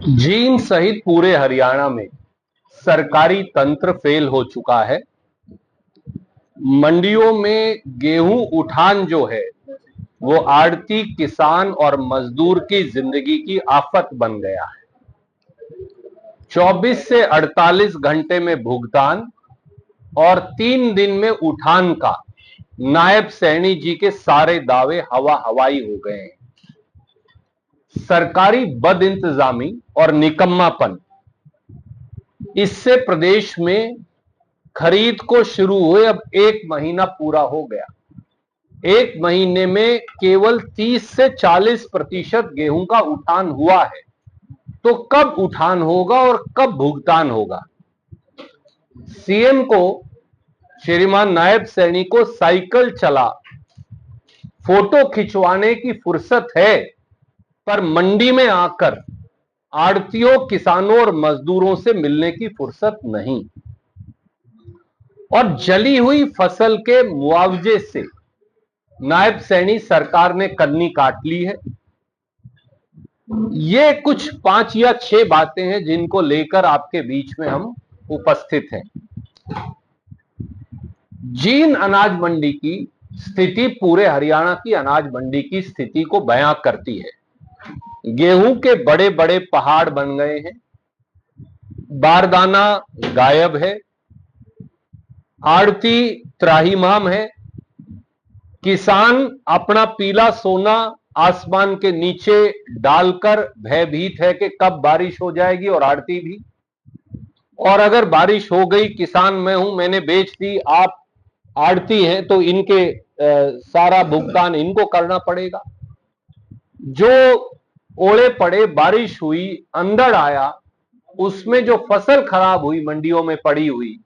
जींद सहित पूरे हरियाणा में सरकारी तंत्र फेल हो चुका है। मंडियों में गेहूं उठान जो है वो आड़ती, किसान और मजदूर की जिंदगी की आफत बन गया है। 24 से 48 घंटे में भुगतान और 3 दिन में उठान का नायब सैनी जी के सारे दावे हवा हवाई हो गए हैं। सरकारी बदइंतजामी और निकम्मापन, इससे प्रदेश में खरीद को शुरू हुए अब 1 महीना पूरा हो गया। 1 महीने में केवल 30 से 40% गेहूं का उठान हुआ है। तो कब उठान होगा और कब भुगतान होगा? सीएम को, श्रीमान नायब सैनी को साइकिल चला फोटो खिंचवाने की फुर्सत है, पर मंडी में आकर आड़तियों, किसानों और मजदूरों से मिलने की फुर्सत नहीं। और जली हुई फसल के मुआवजे से नायब सैनी सरकार ने कन्नी काट ली है। ये कुछ 5 या 6 बातें हैं जिनको लेकर आपके बीच में हम उपस्थित हैं। जींद अनाज मंडी की स्थिति पूरे हरियाणा की अनाज मंडी की स्थिति को बयां करती है। गेहूं के बड़े बड़े पहाड़ बन गए हैं, बारदाना गायब है, आड़ती त्राहिमाम है, किसान अपना पीला सोना आसमान के नीचे डालकर भयभीत है कि कब बारिश हो जाएगी, और आड़ती भी। और अगर बारिश हो गई, किसान मैं हूं, मैंने बेच दी, आप आड़ती हैं, तो इनके सारा भुगतान इनको करना पड़ेगा। जो ओले पड़े, बारिश हुई, अंधड़ आया, उसमें जो फसल खराब हुई मंडियों में पड़ी हुई,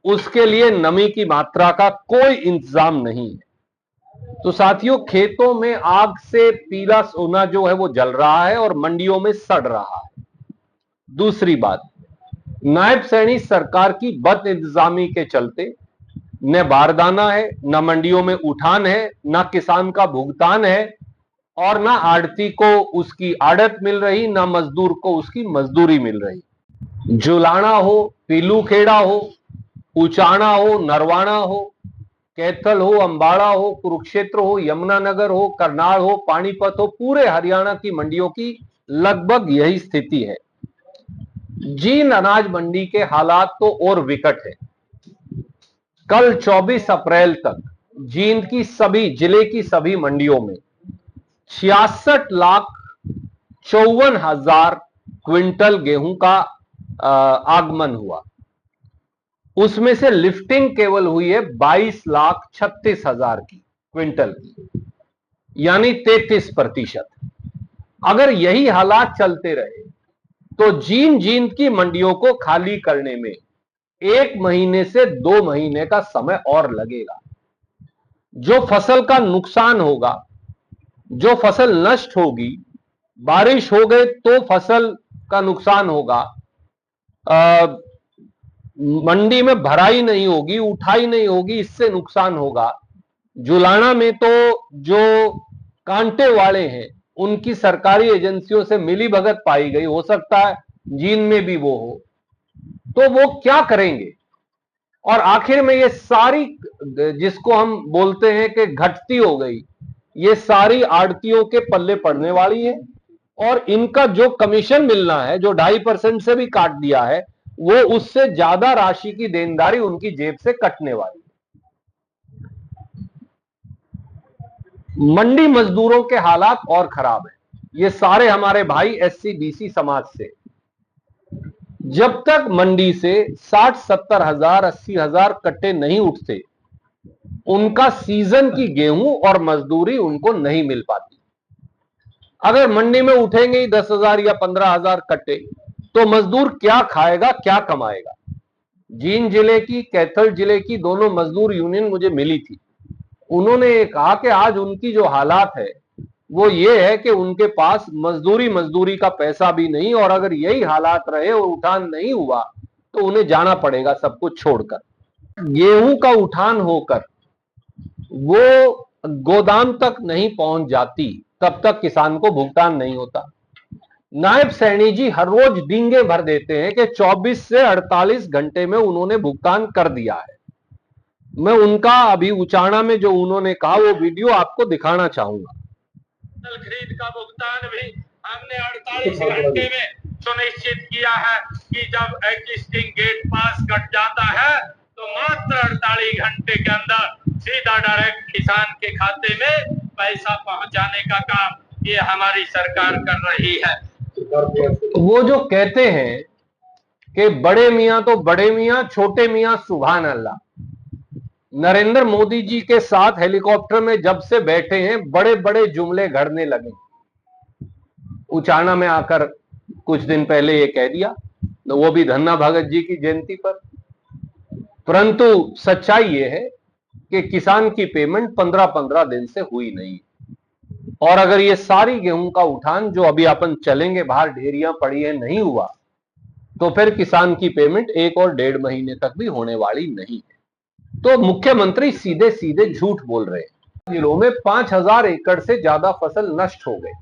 उसके लिए नमी की मात्रा का कोई इंतजाम नहीं है। तो साथियों, खेतों में आग से पीला सोना जो है वो जल रहा है और मंडियों में सड़ रहा है। दूसरी बात, नायब सैनी सरकार की बद इंतजामी के चलते न बारदाना है, न मंडियों में उठान है, न किसान का भुगतान है, और ना आड़ती को उसकी आड़त मिल रही, ना मजदूर को उसकी मजदूरी मिल रही। जुलाना हो, पीलूखेड़ा हो, उचाना हो, नरवाना हो, कैथल हो, अंबाड़ा हो, कुरुक्षेत्र हो, यमुनानगर हो, करनाल हो, पानीपत हो, पूरे हरियाणा की मंडियों की लगभग यही स्थिति है। जींद अनाज मंडी के हालात तो और विकट है। कल 24 अप्रैल तक जींद की सभी जिले की सभी मंडियों में 66,54,000 क्विंटल गेहूं का आगमन हुआ। उसमें से लिफ्टिंग केवल हुई है 22,36,000 की क्विंटल की, यानी 33%। अगर यही हालात चलते रहे तो जींद की मंडियों को खाली करने में 1 महीने से 2 महीने का समय और लगेगा। जो फसल का नुकसान होगा, जो फसल नष्ट होगी, बारिश हो गए तो फसल का नुकसान होगा, मंडी में भराई नहीं होगी, उठाई नहीं होगी, इससे नुकसान होगा। जुलाना में तो जो कांटे वाले हैं उनकी सरकारी एजेंसियों से मिलीभगत पाई गई, हो सकता है जींद में भी वो हो, तो वो क्या करेंगे? और आखिर में ये सारी, जिसको हम बोलते हैं कि घटती हो गई, ये सारी आड़तियों के पल्ले पड़ने वाली है, और इनका जो कमीशन मिलना है, जो 2.5% से भी काट दिया है, वो उससे ज्यादा राशि की देनदारी उनकी जेब से कटने वाली है। मंडी मजदूरों के हालात और खराब है। ये सारे हमारे भाई एससी बीसी समाज से, जब तक मंडी से 60-70 हजार 80 हजार कट्टे नहीं उठते, उनका सीजन की गेहूं और मजदूरी उनको नहीं मिल पाती। अगर मंडी में उठेंगे ही 10,000 या 15,000 कट्टे, तो मजदूर क्या खाएगा, क्या कमाएगा? जींद जिले की, कैथल जिले की दोनों मजदूर यूनियन मुझे मिली थी। उन्होंने कहा कि आज उनकी जो हालात है वो ये है कि उनके पास मजदूरी का पैसा भी नहीं, और अगर यही हालात रहे और उठान नहीं हुआ तो उन्हें जाना पड़ेगा सब कुछ छोड़कर। गेहूं का उठान होकर वो गोदाम तक नहीं पहुंच जाती, तब तक किसान को भुगतान नहीं होता। नायब सैनी जी हर रोज डींगे भर देते हैं कि 24 से 48 घंटे में उन्होंने भुगतान कर दिया है। मैं उनका अभी उचाना में जो उन्होंने कहा वो वीडियो आपको दिखाना चाहूंगा। खरीद का भुगतान भी हमने 48 घंटे में सुनिश्चित किया है कि जब एग्जिस्टिंग गेट पास कट जाता है तो मात्र 48 घंटे के अंदर सीधा डायरेक्ट किसान के खाते में पैसा पहुंचाने का काम ये हमारी सरकार कर रही है। वो जो कहते हैं कि बड़े मियां तो बड़े मियां, छोटे मियां सुभान अल्लाह, नरेंद्र मोदी जी के साथ हेलीकॉप्टर में जब से बैठे हैं बड़े बड़े जुमले घड़ने लगे। उचाना में आकर कुछ दिन पहले ये कह दिया, तो वो भी धन्ना भगत जी की जयंती पर। परंतु सच्चाई ये है कि किसान की पेमेंट 15-15 दिन से हुई नहीं, और अगर ये सारी गेहूं का उठान जो अभी अपन चलेंगे बाहर ढेरियां पड़ी है नहीं हुआ, तो फिर किसान की पेमेंट 1 और 1.5 महीने तक भी होने वाली नहीं है। तो मुख्यमंत्री सीधे सीधे झूठ बोल रहे हैं। जिलों में 5000 एकड़ से ज्यादा फसल नष्ट हो गई।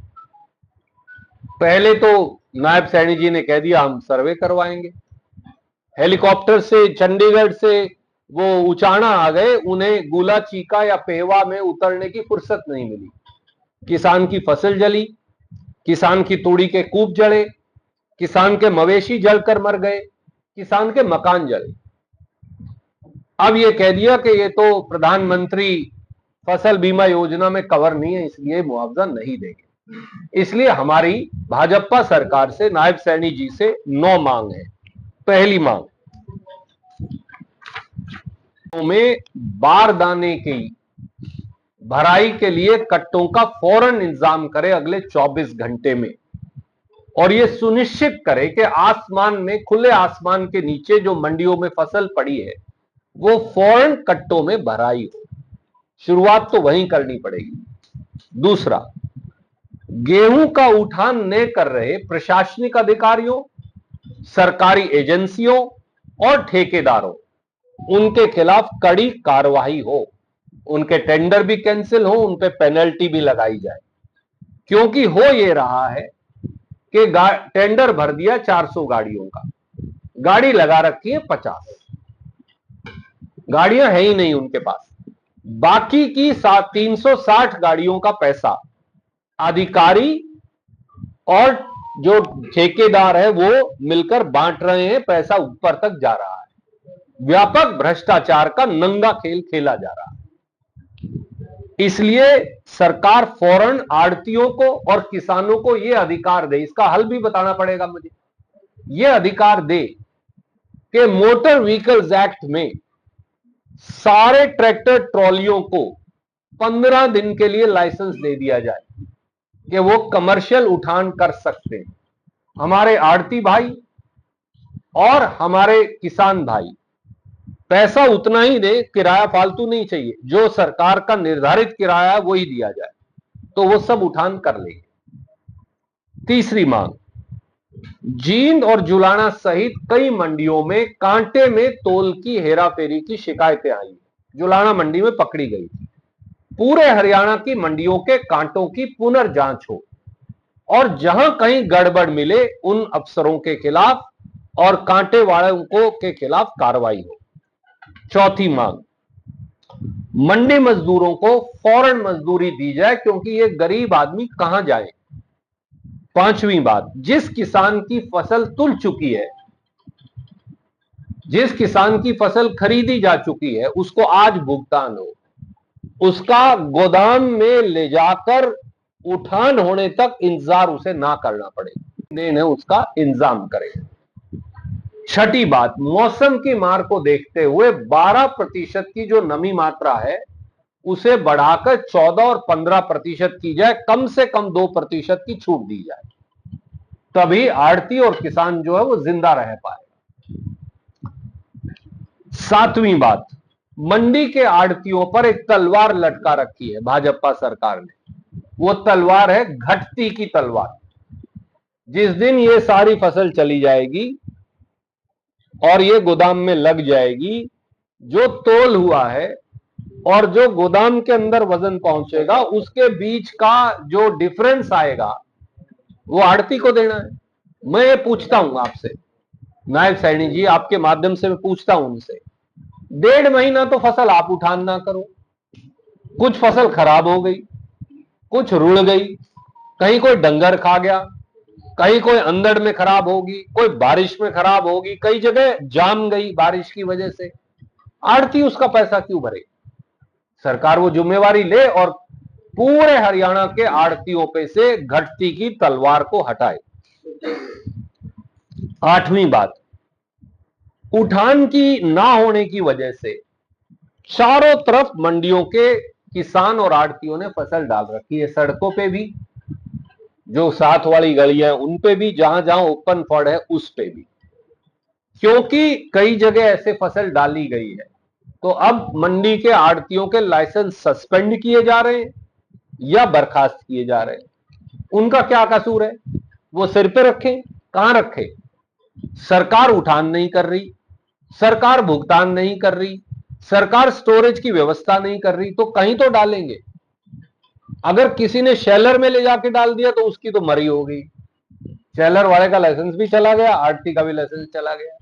पहले तो नायब सैनी जी ने कह दिया हम सर्वे करवाएंगे। हेलीकॉप्टर से चंडीगढ़ से वो उचाना आ गए, उन्हें गुला चीका या पेहवा में उतरने की फुर्सत नहीं मिली। किसान की फसल जली, किसान की तूड़ी के कूप जले, किसान के मवेशी जलकर मर गए, किसान के मकान जले। अब ये कह दिया कि ये तो प्रधानमंत्री फसल बीमा योजना में कवर नहीं है, इसलिए मुआवजा नहीं देंगे। इसलिए हमारी भाजपा सरकार से, नायब सैनी जी से 9 मांग है। पहली मांग में बारदाने की भराई के लिए कट्टों का फौरन इंतजाम करे अगले 24 घंटे में, और यह सुनिश्चित करे कि आसमान में, खुले आसमान के नीचे जो मंडियों में फसल पड़ी है वो फौरन कट्टों में भराई हो। शुरुआत तो वहीं करनी पड़ेगी। दूसरा, गेहूं का उठान न कर रहे प्रशासनिक अधिकारियों, सरकारी एजेंसियों और ठेकेदारों, उनके खिलाफ कड़ी कार्रवाई हो। उनके टेंडर भी कैंसिल हो, उन पे पेनल्टी भी लगाई जाए। क्योंकि हो ये रहा है कि टेंडर भर दिया 400 गाड़ियों का, गाड़ी लगा रखी है 50, गाड़ियां है ही नहीं उनके पास। बाकी की 360 गाड़ियों का पैसा अधिकारी और जो ठेकेदार है वो मिलकर बांट रहे हैं, पैसा ऊपर तक जा रहा है। व्यापक भ्रष्टाचार का नंगा खेल खेला जा रहा है। इसलिए सरकार फौरन आड़तियों को और किसानों को यह अधिकार दे, इसका हल भी बताना पड़ेगा मुझे, यह अधिकार दे कि मोटर व्हीकल्स एक्ट में सारे ट्रैक्टर ट्रॉलियों को 15 दिन के लिए लाइसेंस दे दिया जाए कि वो कमर्शियल उठान कर सकते हैं। हमारे आड़ती भाई और हमारे किसान भाई पैसा उतना ही दे, किराया फालतू नहीं चाहिए, जो सरकार का निर्धारित किराया है वही दिया जाए, तो वो सब उठान कर लेंगे। तीसरी मांग, जींद और जुलाना सहित कई मंडियों में कांटे में तोल की हेराफेरी की शिकायतें आई। जुलाना मंडी में पकड़ी गई थी। पूरे हरियाणा की मंडियों के कांटों की पुनर्जांच हो और जहां कहीं गड़बड़ मिले उन अफसरों के खिलाफ और कांटे वालों को के खिलाफ कार्रवाई हो। चौथी मांग, मंडी मजदूरों को फौरन मजदूरी दी जाए क्योंकि ये गरीब आदमी कहां जाए। पांचवी बात, जिस किसान की फसल तुल चुकी है, जिस किसान की फसल खरीदी जा चुकी है, उसको आज भुगतान हो, उसका गोदाम में ले जाकर उठान होने तक इंतजार उसे ना करना पड़े, ने उसका इंतजाम करे। छठी बात, मौसम की मार को देखते हुए 12% की जो नमी मात्रा है उसे बढ़ाकर 14 और 15% की जाए, कम से कम 2% की छूट दी जाए, तभी आड़ती और किसान जो है वो जिंदा रह पाए। सातवीं बात, मंडी के आड़तियों पर एक तलवार लटका रखी है भाजपा सरकार ने। वो तलवार है घटती की तलवार। जिस दिन ये सारी फसल चली जाएगी और ये गोदाम में लग जाएगी, जो तोल हुआ है और जो गोदाम के अंदर वजन पहुंचेगा उसके बीच का जो डिफरेंस आएगा वो आड़ती को देना है। मैं ये पूछता हूं आपसे, नायब सैनी जी, आपके माध्यम से मैं पूछता हूं उनसे, 1.5 महीना तो फसल आप उठान ना करो, कुछ फसल खराब हो गई, कुछ रुड़ गई, कहीं कोई डंगर खा गया, कहीं कोई अंदर में खराब होगी, कोई बारिश में खराब होगी, कई जगह जाम गई बारिश की वजह से, आड़ती उसका पैसा क्यों भरे? सरकार वो जिम्मेवारी ले और पूरे हरियाणा के आड़तियों पे से घटती की तलवार को हटाए। 8वीं बात, उठान की ना होने की वजह से चारों तरफ मंडियों के किसान और आड़तियों ने फसल डाल रखी है, सड़कों पे भी, जो साथ वाली गलियां उन पे भी, जहां जहां ओपन फॉड है उस पे भी, क्योंकि कई जगह ऐसे फसल डाली गई है। तो अब मंडी के आड़तियों के लाइसेंस सस्पेंड किए जा रहे हैं या बर्खास्त किए जा रहे हैं। उनका क्या कसूर है? वो सिर पे रखे, कहां रखे? सरकार उठान नहीं कर रही, सरकार भुगतान नहीं कर रही, सरकार स्टोरेज की व्यवस्था नहीं कर रही, तो कहीं तो डालेंगे। अगर किसी ने शेलर में ले जाके डाल दिया तो उसकी तो मरी हो गई, शेलर वाले का लाइसेंस भी चला गया, आड़ती का भी लाइसेंस चला गया।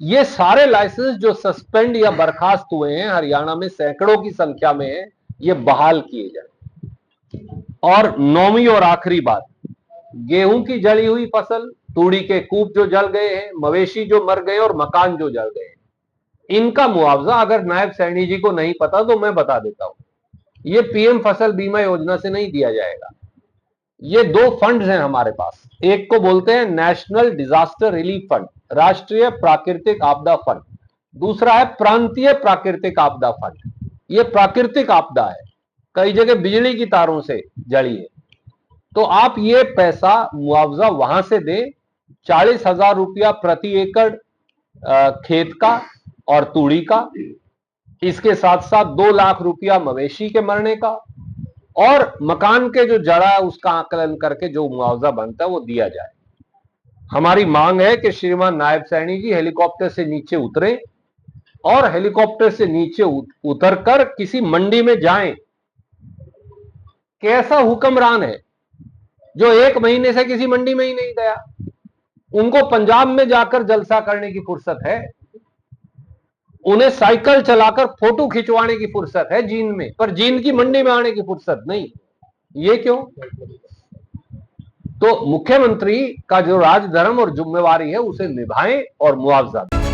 ये सारे लाइसेंस जो सस्पेंड या बर्खास्त हुए हैं हरियाणा में सैकड़ों की संख्या में है, ये बहाल किए जाए। और 9वीं और आखिरी बात, गेहूं की जली हुई फसल, तूड़ी के कूप जो जल गए हैं, मवेशी जो मर गए और मकान जो जल गए, इनका मुआवजा अगर नायब सैनी जी को नहीं पता तो मैं बता देता हूं, ये पीएम फसल बीमा योजना से नहीं दिया जाएगा। ये 2 फंड्स हैं हमारे पास, एक को बोलते हैं नेशनल डिजास्टर रिलीफ फंड, राष्ट्रीय प्राकृतिक आपदा फंड, दूसरा है प्रांतीय प्राकृतिक आपदा फंड। ये प्राकृतिक आपदा है, कई जगह बिजली की तारों से जली है, तो आप ये पैसा मुआवजा वहां से दें, 40,000 रुपया प्रति एकड़ खेत का और तूड़ी का, इसके साथ साथ 2 लाख रुपया मवेशी के मरने का, और मकान के जो जड़ा है उसका आकलन करके जो मुआवजा बनता है वो दिया जाए। हमारी मांग है कि श्रीमान नायब सैनी जी हेलीकॉप्टर से नीचे उतरे और हेलीकॉप्टर से नीचे उतरकर किसी मंडी में जाएं। कैसा हुक्मरान है जो 1 महीने से किसी मंडी में ही नहीं गया? उनको पंजाब में जाकर जलसा करने की फुर्सत है, उन्हें साइकिल चलाकर फोटो खिंचवाने की फुर्सत है जींद में, पर जींद की मंडी में आने की फुर्सत नहीं। ये क्यों? तो मुख्यमंत्री का जो राजधर्म और जिम्मेवारी है उसे निभाएं और मुआवजा दें।